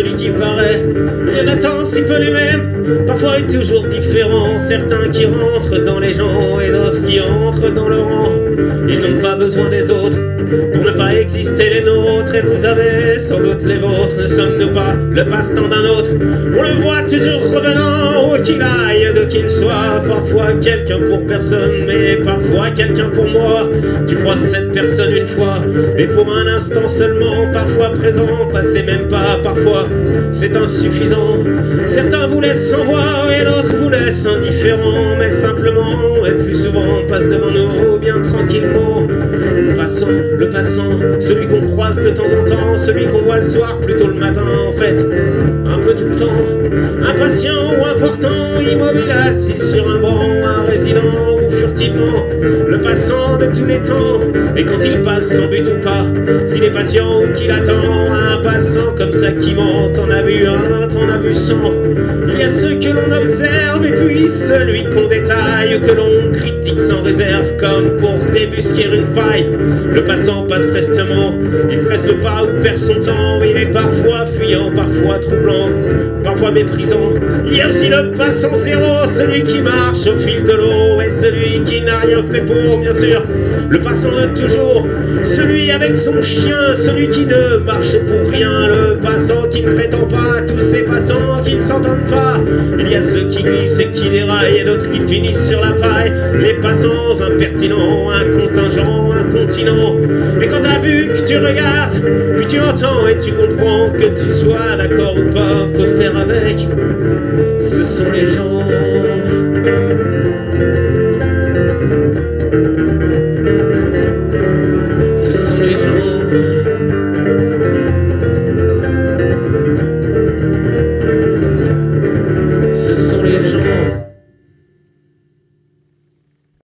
celui qui paraît. Il y en a tant si peu les mêmes, parfois et toujours différents. Certains qui rentrent dans les gens et d'autres qui entrent dans le rang. Ils n'ont pas besoin des autres pour ne pas exister les nôtres. Et vous avez sans doute les vôtres. Ne sommes-nous pas le passe-temps d'un autre? On le voit toujours revenant, où qu'il aille, de qu'il soit. Parfois quelqu'un pour personne, mais parfois quelqu'un pour moi. Tu croises cette personne une fois, et pour un instant seulement. Parfois présent, passé même pas. Parfois c'est insuffisant. Certains vous laissent sans voix et d'autres vous laissent indifférents. Mais simplement, et plus souvent, passe devant nous bien tranquillement. Le passant, celui qu'on croise de temps en temps, celui qu'on voit le soir, plutôt le matin en fait, un peu tout le temps. Impatient ou important, immobile assis sur un banc, un résident ou furtivement, le passant de tous les temps. Et quand il passe sans but ou pas, s'il est patient ou qu'il attend, un passant comme ça qui ment. T'en as vu un, t'en as vu 100. Il y a ceux que l'on observe et puis celui qu'on détaille, que l'on critique sans réserve comme pour débusquer une faille. Le passant passe prestement, il presse le pas ou perd son temps. Il est parfois fuyant, parfois troublant, parfois méprisant. Il y a aussi le passant zéro, celui qui marche au fil de l'eau et celui qui n'a rien fait pour, bien sûr. Le passant de toujours, celui avec son chien, celui qui ne marche pour rien. Le passant qui ne prétend pas, tous ces passants qui ne s'entendent pas. Il y a ceux qui glissent et qui déraillent et d'autres qui finissent sur la paille. Les passants impertinents, un contingent, un continent. Et quand t'as vu que tu regardes, puis tu entends et tu comprends, que tu sois d'accord ou pas, faut faire avec. Ce sont les gens.